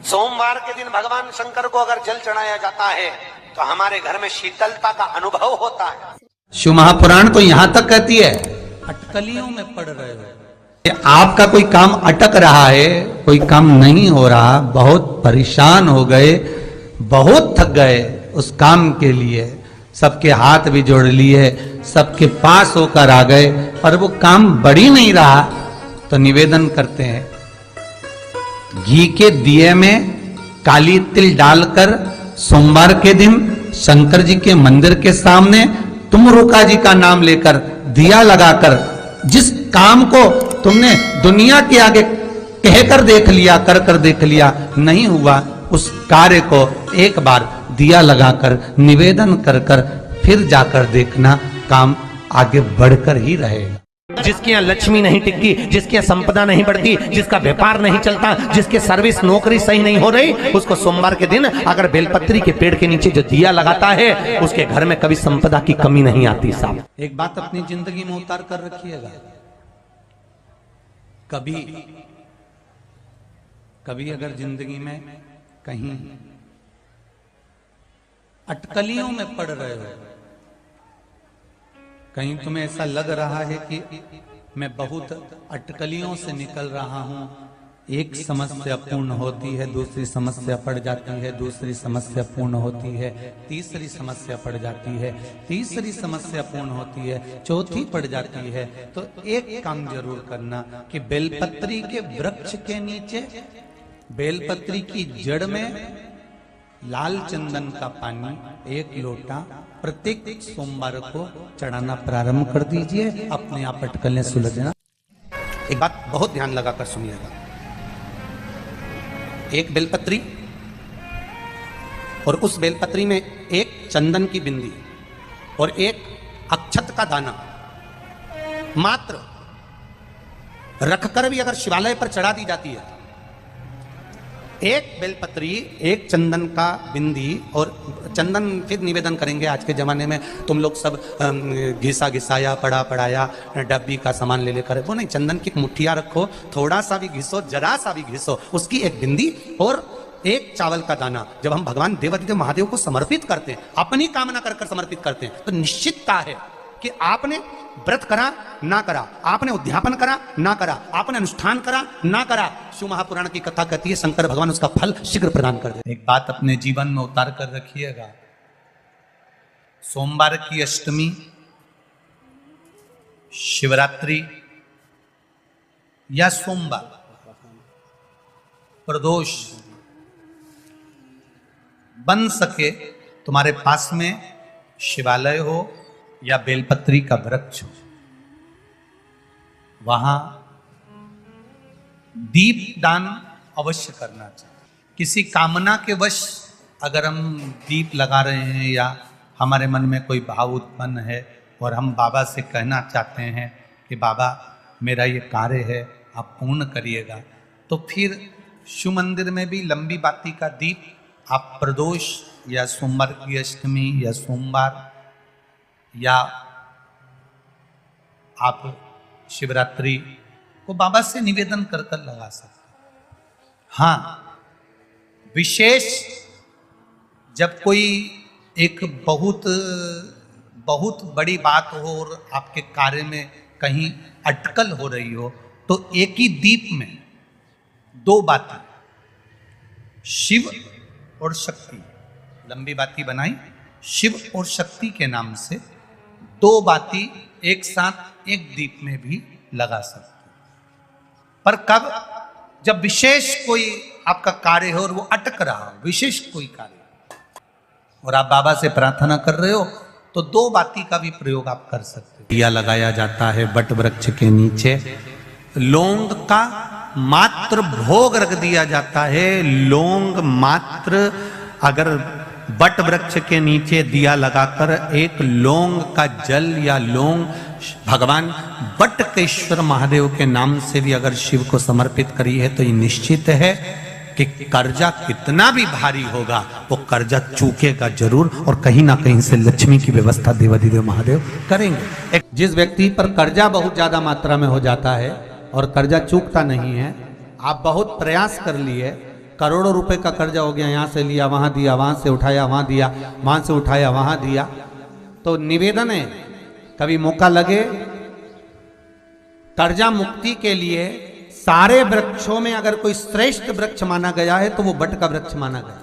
सोमवार के दिन भगवान शंकर को अगर जल चढ़ाया जाता है तो हमारे घर में शीतलता का अनुभव होता है। शिव महापुराण तो यहां तक कहती है अटकलियों में पड़ रहे हो, आपका कोई काम अटक रहा है, कोई काम नहीं हो रहा, बहुत परेशान हो गए, बहुत थक गए उस काम के लिए, सबके हाथ भी जोड़ लिए, सबके पास होकर आ गए, पर वो काम बढ़ ही नहीं रहा, तो निवेदन करते हैं घी के दिए में काली तिल डालकर सोमवार के दिन शंकर जी के मंदिर के सामने तुम रुका जी का नाम लेकर दिया लगाकर जिस काम को तुमने दुनिया के आगे कहकर देख लिया, कर देख लिया, नहीं हुआ, उस कार्य को एक बार दिया लगाकर निवेदन कर फिर जाकर देखना, काम आगे बढ़कर ही रहेगा। जिसके यहाँ लक्ष्मी नहीं टिकती, जिसके यहाँ संपदा नहीं बढ़ती, जिसका व्यापार नहीं चलता, जिसके सर्विस नौकरी सही नहीं हो रही, उसको सोमवार के दिन अगर बेलपत्री के पेड़ के नीचे जो दिया लगाता है, उसके घर में कभी संपदा की कमी नहीं आती। साहब एक बात अपनी जिंदगी में उतार कर रखिएगा, कभी अगर जिंदगी में कहीं अटकलियों में पड़ रहे हो, कहीं तुम्हें ऐसा लग रहा है कि मैं बहुत अटकलियों से निकल रहा हूं, एक समस्या पूर्ण होती है, दूसरी समस्या पड़ जाती है, दूसरी समस्या पूर्ण होती है, तीसरी समस्या पड़ जाती है, तीसरी समस्या पूर्ण होती है, चौथी पड़ जाती है, तो एक काम जरूर करना कि बेलपत्री के वृक्ष के नीचे बेलपत्री की जड़ में लाल चंदन का पानी 1 लोटा प्रत्येक सोमवार को चढ़ाना प्रारंभ कर दीजिए, अपने आप अटकलें सुलझना। एक बात बहुत ध्यान लगाकर सुनिएगा, एक बेलपत्री और उस बेलपत्री में एक चंदन की बिंदी और एक अक्षत का दाना मात्र रखकर भी अगर शिवालय पर चढ़ा दी जाती है, एक बेलपत्री, एक चंदन का बिंदी, और चंदन फिर निवेदन करेंगे आज के जमाने में तुम लोग सब घिसा घिसाया पढ़ाया डब्बी का सामान ले लेकर, वो नहीं, चंदन की मुठ्ठियां रखो, थोड़ा सा भी घिसो, जरा सा भी घिसो, उसकी एक बिंदी और एक चावल का दाना जब हम भगवान देवाधिदेव महादेव को समर्पित करते हैं, अपनी कामना कर समर्पित करते हैं, तो निश्चितता है कि आपने व्रत करा ना करा, आपने उद्यापन करा ना करा, आपने अनुष्ठान करा ना करा, शिव महापुराण की कथा कहती है शंकर भगवान उसका फल शीघ्र प्रदान कर दे। एक बात अपने जीवन में उतार कर रखिएगा, सोमवार की अष्टमी, शिवरात्रि या सोमवार प्रदोष बन सके तुम्हारे पास में शिवालय हो या बेलपत्री का वृक्ष हो, वहां दीप दान अवश्य करना चाहिए। किसी कामना के वश अगर हम दीप लगा रहे हैं या हमारे मन में कोई भाव उत्पन्न है और हम बाबा से कहना चाहते हैं कि बाबा मेरा ये कार्य है आप पूर्ण करिएगा, तो फिर शिव मंदिर में भी लंबी बाती का दीप आप प्रदोष या सोमवार की अष्टमी या सोमवार या आप शिवरात्रि को बाबा से निवेदन कर लगा सकते। हाँ, विशेष जब कोई एक बहुत बड़ी बात हो और आपके कार्य में कहीं अटकल हो रही हो, तो एक ही दीप में 2 बातें, शिव और शक्ति, लंबी बाती बनाई, शिव और शक्ति के नाम से 2 बाती एक साथ एक दीप में भी लगा सकते, पर कब, जब विशेष कोई आपका कार्य हो और वो अटक रहा हो, विशेष कोई कार्य, और आप बाबा से प्रार्थना कर रहे हो, तो 2 बाती का भी प्रयोग आप कर सकते हो। दिया लगाया जाता है बट वृक्ष के नीचे, लौंग का मात्र भोग रख दिया जाता है, लौंग मात्र, अगर बट वृक्ष के नीचे दिया लगाकर एक लौंग का जल या लौंग भगवान बटकेश्वर महादेव के नाम से भी अगर शिव को समर्पित करी है, तो ये निश्चित है कि कर्जा कितना भी भारी होगा वो कर्जा चूकेगा जरूर, और कहीं ना कहीं से लक्ष्मी की व्यवस्था देवाधिदेव महादेव करेंगे। जिस व्यक्ति पर कर्जा बहुत ज्यादा मात्रा में हो जाता है और कर्जा चूकता नहीं है, आप बहुत प्रयास कर लिए, करोड़ों रुपए का कर्जा हो गया, यहाँ से लिया वहाँ दिया, वहाँ से उठाया वहाँ दिया, वहाँ से उठाया वहाँ दिया। तो निवेदन है, कभी मौका लगे कर्जा मुक्ति के लिए सारे वृक्षों में अगर कोई श्रेष्ठ वृक्ष माना गया है तो वो बट का वृक्ष माना गया।